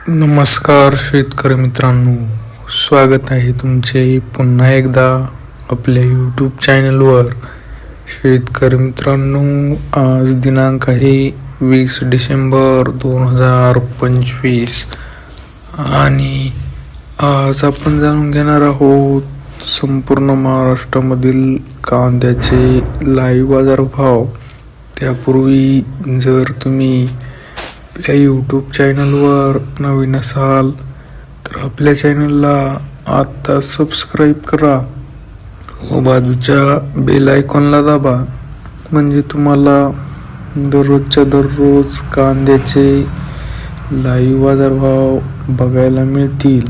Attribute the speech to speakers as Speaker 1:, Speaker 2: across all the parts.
Speaker 1: नमस्कार शेतकरी मित्रांनो, स्वागत आहे तुमचे पुन्हा एकदा आपल्या यूट्यूब चॅनलवर. शेतकरी मित्रांनो, आज दिनांक आहे 20 डिसेंबर 2025 आणि आज आपण जाणून घेणार आहोत संपूर्ण महाराष्ट्रामधील कांद्याचे लाईव्ह बाजारभाव. त्यापूर्वी जर तुम्ही आपल्या यूट्यूब चॅनलवर नवीन असाल तर आपल्या चॅनलला आत्ता सबस्क्राईब करा व बाजूच्या बेल आयकॉनला दाबा, म्हणजे तुम्हाला दररोजच्या दररोज कांद्याचे लाईव्ह बाजारभाव बघायला मिळतील.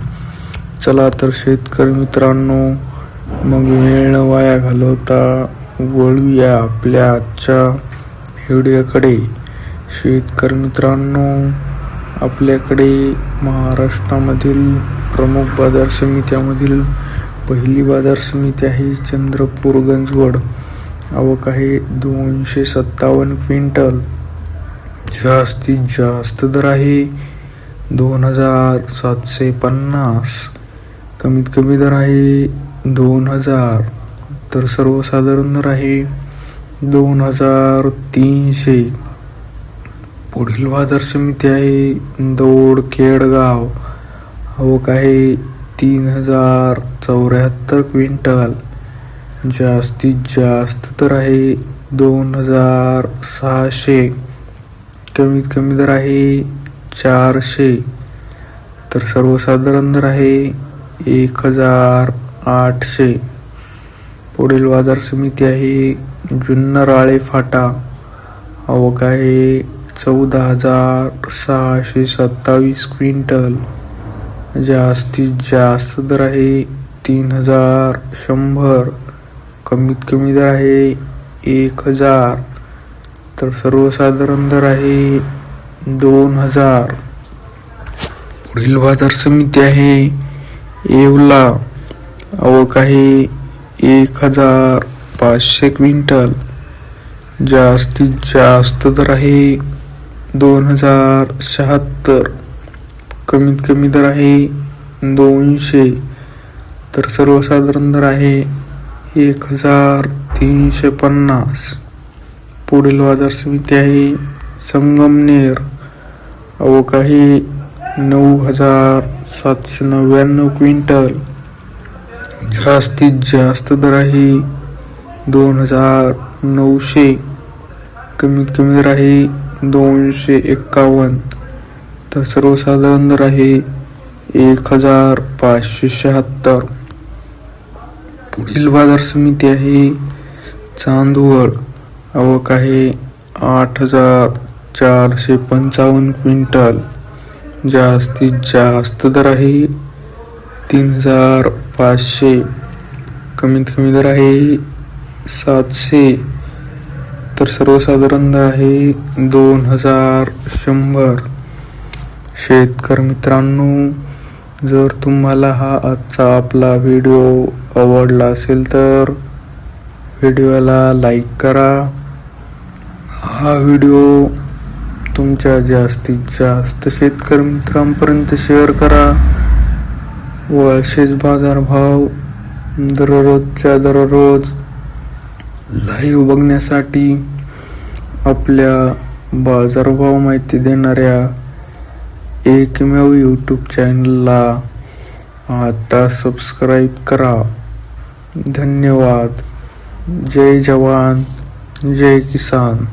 Speaker 1: चला तर शेतकरी मित्रांनो, मग वेळ न वाया घालवता वळूया आपल्या आजच्या व्हिडिओकडे. शेतकरी मित्रांनो, आपल्याकडे महाराष्ट्रामधील प्रमुख बाजार समित्यामधील पहिली बाजार समिती आहे चंद्रपूर गंजवड. आवक आहे 257 क्विंटल. जास्तीत जास्त दर आहे 2750. कमीत कमी दर आहे 2000. तर सर्वसाधारण दर आहे 2300. पुढील बाजार समिती आहे दौंड केडगाव. आवक आहे 3074 क्विंटल. जास्तीत जास्त दर आहे 2600. कमीत कमी दर आहे 400. तर सर्वसाधारण दर आहे 1800. पुढील बाजार समिती आहे जुन्नर आळे फाटा. आवक आहे 14627 क्विंटल. जास्तीत जास्त दर आहे 3100. कमीत कमी दर आहे 1000. तर सर्वसाधारण दर आहे 2000. पुढील बाजार समिती आहे येवला. आवक आहे 1500 क्विंटल. जास्तीत जास्त दर आहे 2076. कमीत कमी दर आहे 200. तर सर्वसाधारण दर आहे 1350. पुढील बाजार समिती आहे संगमनेर. आवक आहे 9799 क्विंटल. जास्तीत जास्त दर आहे 2900. कमीत कमी दर आहे 251. तर सर्वसाधारण दर आहे 1576. पुढील बाजार समिती आहे चांदवड. आवक आहे 8455 क्विंटल. जास्तीत जास्त दर आहे 3500. कमीत कमी दर आहे 700. तर सर्वसाधारण दर आहे 2100. शेतकरी मित्रांनो, जर तुम्हाला हा आजचा आपला व्हिडिओ आवडला असेल तर व्हिडिओला लाईक करा. हा व्हिडिओ तुमच्या जास्तीत जास्त शेतकरी मित्रांपर्यंत शेअर करा व असेच बाजारभाव दररोजच्या दररोज लाईव्ह बघण्यासाठी आपल्या बाजारभाव माहिती देणाऱ्या एकमेव यूट्यूब चॅनलला आता सबस्क्राईब करा. धन्यवाद. जय जवान, जय किसान.